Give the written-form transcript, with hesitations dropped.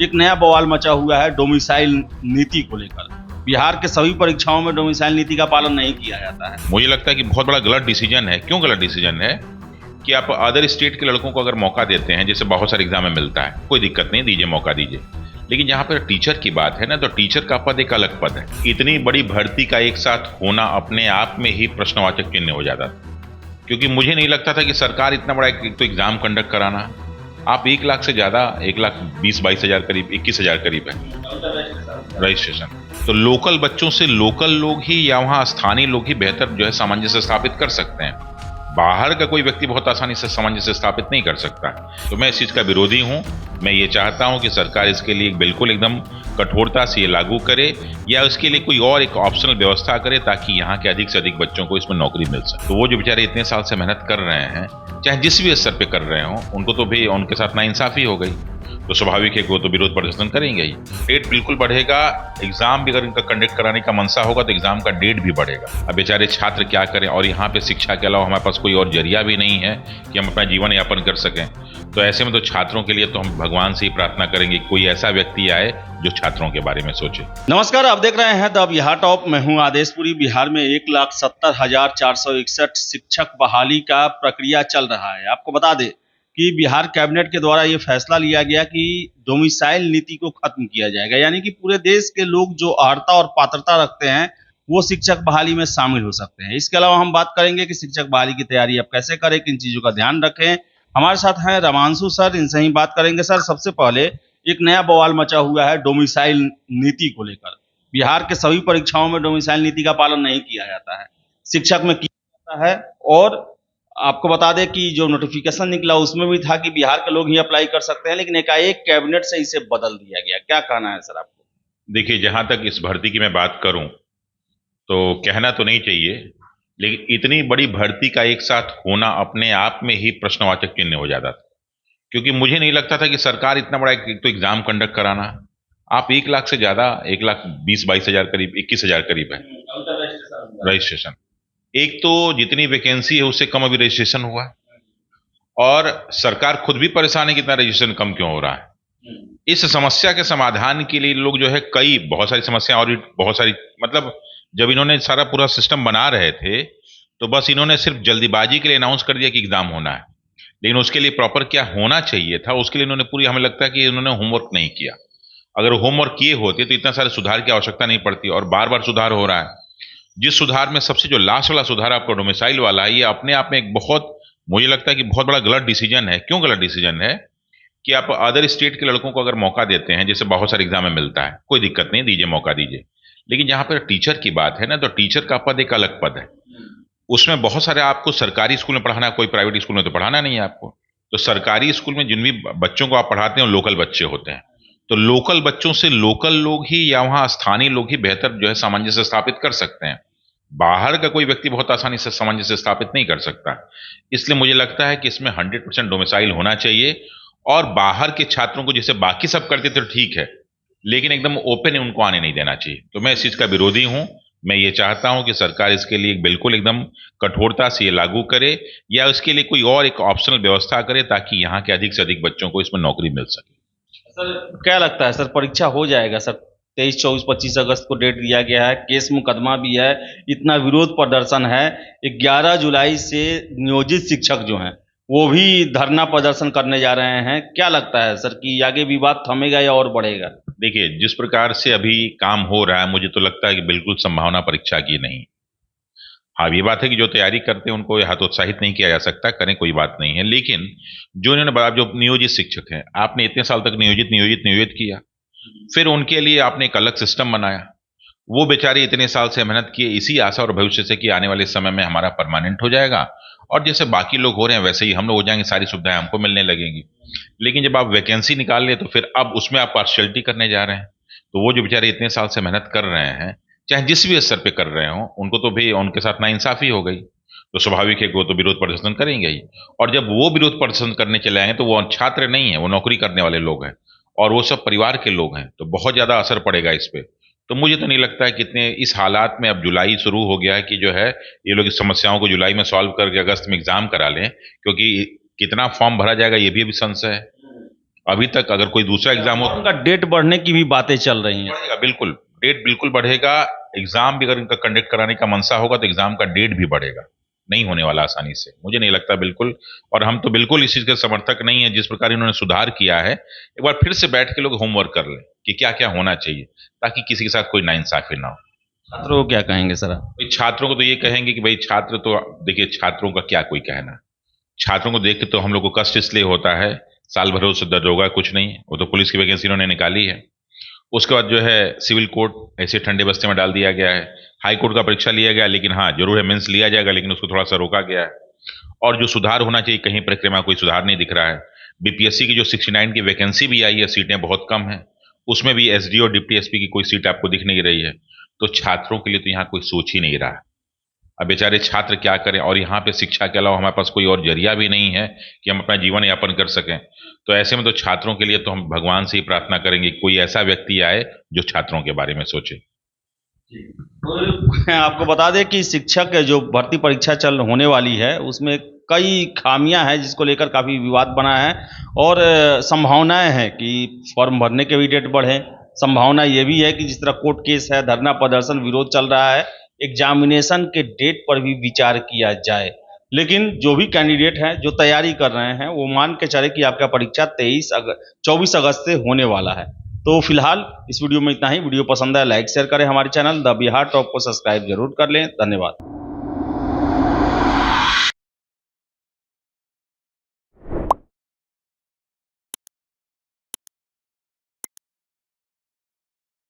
एक नया बवाल मचा हुआ है डोमिसाइल नीति को लेकर। बिहार के सभी परीक्षाओं में डोमिसाइल नीति का पालन नहीं किया जाता है। मुझे लगता है कि बहुत बड़ा गलत डिसीजन है। क्यों गलत डिसीजन है कि आप अदर स्टेट के लड़कों को अगर मौका देते हैं, जैसे बहुत सारे एग्जाम में मिलता है, कोई दिक्कत नहीं, दीजिए मौका दीजिए, लेकिन जहां पर टीचर की बात है ना, तो टीचर का पद एक अलग पद है। इतनी बड़ी भर्ती का एक साथ होना अपने आप में ही प्रश्नवाचक चिन्ह हो जाता था, क्योंकि मुझे नहीं लगता था कि सरकार इतना बड़ा एक तो एग्जाम कंडक्ट कराना, आप 1 लाख से ज्यादा, 1,20,22 हजार करीब, 21,000 करीब है रजिस्ट्रेशन। तो लोकल बच्चों से लोकल लोग ही या वहां स्थानीय लोग ही बेहतर जो है सामंजस्य स्थापित कर सकते हैं। बाहर का कोई व्यक्ति बहुत आसानी से सामंजस्य स्थापित नहीं कर सकता। तो मैं इस चीज का विरोधी हूं। मैं ये चाहता हूं कि सरकार इसके लिए बिल्कुल एकदम कठोरता से ये लागू करे, या उसके लिए कोई और एक ऑप्शनल व्यवस्था करे, ताकि यहाँ के अधिक से अधिक बच्चों को इसमें नौकरी मिल सके। तो वो जो बेचारे इतने साल से मेहनत कर रहे हैं, चाहे जिस भी स्तर पे कर रहे हो, उनको तो भी उनके साथ नाइंसाफी हो गई, तो स्वाभाविक है कि वो तो विरोध प्रदर्शन करेंगे ही। डेट बिल्कुल बढ़ेगा। एग्जाम भी अगर इनका कंडक्ट कराने का मनसा होगा तो एग्जाम का डेट भी बढ़ेगा। अब बेचारे छात्र क्या करें, और यहाँ पे शिक्षा के अलावा हमारे पास कोई और जरिया भी नहीं है कि हम अपना जीवन यापन कर सकें। तो ऐसे में तो छात्रों के लिए तो हम भगवान से ही प्रार्थना करेंगे कोई ऐसा व्यक्ति आए जो छात्रों के बारे में सोचे। नमस्कार, आप देख रहे हैं द बिहार टॉप। मैं हूं आदेशपुरी। बिहार में 1,70,461 शिक्षक बहाली का प्रक्रिया चल रहा है। आपको बता दें कि बिहार कैबिनेट के द्वारा ये फैसला लिया गया कि डोमिसाइल नीति को खत्म किया जाएगा, यानी कि पूरे देश के लोग जो अर्हता और पात्रता रखते हैं वो शिक्षक बहाली में शामिल हो सकते हैं। इसके अलावा हम बात करेंगे कि शिक्षक बहाली की तैयारी आप कैसे करें, किन चीजों का ध्यान रखें। हमारे साथ हैं रमांशु सर, इनसे ही बात करेंगे। सर, सबसे पहले एक नया बवाल मचा हुआ है डोमिसाइल नीति को लेकर। बिहार के सभी परीक्षाओं में डोमिसाइल नीति का पालन नहीं किया जाता है, शिक्षक में किया जाता है। और आपको बता दें कि जो नोटिफिकेशन निकला उसमें भी था कि बिहार के लोग ही अप्लाई कर सकते हैं, लेकिन एकाएक कैबिनेट से इसे बदल दिया गया। क्या कहना है सर आपको? देखिए, जहां तक इस भर्ती की मैं बात करूं तो कहना तो नहीं चाहिए, लेकिन इतनी बड़ी भर्ती का एक साथ होना अपने आप में ही प्रश्नवाचक चिन्ह हो जाता था, क्योंकि मुझे नहीं लगता था कि सरकार इतना बड़ा एक तो एग्जाम कंडक्ट कराना, आप 1 लाख से ज्यादा, 1,20,22 हजार करीब, 21,000 करीब है रजिस्ट्रेशन। एक तो जितनी वैकेंसी है उससे कम अभी रजिस्ट्रेशन हुआ है, और सरकार खुद भी परेशान है कि इतना रजिस्ट्रेशन कम क्यों हो रहा है। इस समस्या के समाधान के लिए लोग जो है बहुत सारी समस्या, और बहुत सारी, मतलब जब इन्होंने सारा पूरा सिस्टम बना रहे थे तो बस इन्होंने सिर्फ जल्दीबाजी के लिए अनाउंस कर दिया कि एग्जाम होना है, लेकिन उसके लिए प्रॉपर क्या होना चाहिए था उसके लिए इन्होंने पूरी, हमें लगता है कि इन्होंने होमवर्क नहीं किया। अगर होमवर्क किए होते तो इतना सारे सुधार की आवश्यकता नहीं पड़ती, और बार बार सुधार हो रहा है। जिस सुधार में सबसे जो लास्ट वाला सुधार आपका डोमिसाइल वाला है, ये अपने आप में एक बहुत, मुझे लगता है कि बहुत बड़ा गलत डिसीजन है। क्यों गलत डिसीजन है कि आप अदर स्टेट के लड़कों को अगर मौका देते हैं, जैसे बहुत सारे एग्जाम में मिलता है, कोई दिक्कत नहीं, दीजिए मौका दीजिए, लेकिन जहां पर टीचर की बात है ना, तो टीचर का पद एक अलग पद है। उसमें बहुत सारे, आपको सरकारी स्कूल में पढ़ाना है, कोई प्राइवेट स्कूल में तो पढ़ाना नहीं है आपको। तो सरकारी स्कूल में जिन भी बच्चों को आप पढ़ाते हैं लोकल बच्चे होते हैं, तो लोकल बच्चों से लोकल लोग ही या वहां स्थानीय लोग ही बेहतर जो है सामंजस्य स्थापित कर सकते हैं। बाहर का कोई व्यक्ति बहुत आसानी से सामंजस्य स्थापित नहीं कर सकता। इसलिए मुझे लगता है कि इसमें 100% डोमिसाइल होना चाहिए, और बाहर के छात्रों को जैसे बाकी सब करते थे ठीक है, लेकिन एकदम ओपन उनको आने नहीं देना चाहिए। तो मैं इस चीज का विरोधी हूं। मैं ये चाहता हूं कि सरकार इसके लिए बिल्कुल एकदम कठोरता से ये लागू करे, या उसके लिए कोई और एक ऑप्शनल व्यवस्था करे, ताकि यहाँ के अधिक से अधिक बच्चों को इसमें नौकरी मिल सके। सर, क्या लगता है सर, परीक्षा हो जाएगा सर? 23, 24, 25 अगस्त को डेट दिया गया है, केस मुकदमा भी है, इतना विरोध प्रदर्शन है। 11 जुलाई से नियोजित शिक्षक जो हैं वो भी धरना प्रदर्शन करने जा रहे हैं। क्या लगता है सर कि आगे विवाद थमेगा या और बढ़ेगा? देखिए, जिस प्रकार से अभी काम हो रहा है, मुझे तो लगता है कि बिल्कुल संभावना परीक्षा की नहीं। हाँ, ये बात है कि जो तैयारी करते हैं उनको हतोत्साहित नहीं किया जा सकता, करें, कोई बात नहीं है, लेकिन जो इन्होंने जो नियोजित शिक्षक हैं, आपने इतने साल तक नियोजित नियोजित नियोजित किया, फिर उनके लिए आपने एक अलग सिस्टम बनाया। वो बेचारे इतने साल से मेहनत किए इसी आशा और भविष्य से कि आने वाले समय में हमारा परमानेंट हो जाएगा, और जैसे बाकी लोग हो रहे हैं वैसे ही हम लोग हो जाएंगे, सारी सुविधाएं हमको मिलने लगेंगी। लेकिन जब आप वैकेंसी निकाल ले तो फिर अब उसमें आप पार्शियलिटी करने जा रहे हैं। तो वो जो बेचारे इतने साल से मेहनत कर रहे हैं, चाहे जिस भी स्तर पे कर रहे हो, उनको तो भी उनके साथ नाइंसाफी हो गई, तो स्वाभाविक है कि वो तो विरोध प्रदर्शन करेंगे ही। और जब वो विरोध प्रदर्शन करने चले आएंगे तो वो छात्र नहीं है, वो नौकरी करने वाले लोग हैं, और वो सब परिवार के लोग हैं, तो बहुत ज्यादा असर पड़ेगा इस पे। तो मुझे तो नहीं लगता है कितने इस हालात में, अब जुलाई शुरू हो गया है कि जो है ये लोग इस समस्याओं को जुलाई में सॉल्व करके अगस्त में एग्जाम करा लें, क्योंकि कितना फॉर्म भरा जाएगा ये भी अभी संशय है। अभी तक अगर कोई दूसरा एग्जाम हो उनका डेट बढ़ने की भी बातें चल रही हैं। बढ़ेगा, बिल्कुल डेट बिल्कुल बढ़ेगा। एग्जाम भी अगर इनका कंडक्ट कराने का मनसा होगा तो एग्जाम का डेट भी बढ़ेगा, नहीं होने वाला आसानी से, मुझे नहीं लगता बिल्कुल। और हम तो बिल्कुल इस चीज के समर्थक नहीं है। जिस प्रकार इन्होंने सुधार किया है, एक बार फिर से बैठ के लोग होमवर्क कर लें कि क्या क्या होना चाहिए, ताकि किसी के साथ कोई नाइंसाफी ना हो। छात्रों को क्या कहेंगे सर आप? भाई छात्रों को तो ये कहेंगे कि भाई छात्र तो देखिए, छात्रों का क्या कोई कहना है। छात्रों को देख के तो हम लोग को कष्ट इसलिए होता है, साल भर से दरोगा कुछ नहीं, वो तो पुलिस की वैकेंसी इन्होंने निकाली है। उसके बाद जो है सिविल कोर्ट ऐसे ठंडे बस्ते में डाल दिया गया है। हाई कोर्ट का परीक्षा लिया गया, लेकिन हाँ जरूर है मेंस लिया जाएगा, लेकिन उसको थोड़ा सा रोका गया है। और जो सुधार होना चाहिए, कहीं प्रक्रिया में कोई सुधार नहीं दिख रहा है। बीपीएससी की जो 69 की वैकेंसी भी आई है, सीटें बहुत कम है, उसमें भी एसडी और डिप्टी एसपी की कोई सीट आपको दिख नहीं रही है। तो छात्रों के लिए तो यहाँ कोई सोच ही नहीं रहा। अब बेचारे छात्र क्या करें, और यहाँ पे शिक्षा के अलावा हमारे पास कोई और जरिया भी नहीं है कि हम अपना जीवन यापन कर सकें। तो ऐसे में तो छात्रों के लिए तो हम भगवान से ही प्रार्थना करेंगे कोई ऐसा व्यक्ति आए जो छात्रों के बारे में सोचे। तो आपको बता दें कि शिक्षक जो भर्ती परीक्षा होने वाली है, उसमें कई खामियां हैं जिसको लेकर काफ़ी विवाद बना है। और संभावनाएं हैं कि फॉर्म भरने के भी डेट बढ़े। संभावना ये भी है कि जिस तरह कोर्ट केस है, धरना प्रदर्शन विरोध चल रहा है, एग्जामिनेशन के डेट पर भी विचार किया जाए। लेकिन जो भी कैंडिडेट हैं जो तैयारी कर रहे हैं, वो मान के चले कि आपका परीक्षा 24 अगस्त से होने वाला है। तो फिलहाल इस वीडियो में इतना ही। वीडियो पसंद आया लाइक शेयर करें, हमारे चैनल द बिहार टॉप को सब्सक्राइब जरूर कर लें। धन्यवाद।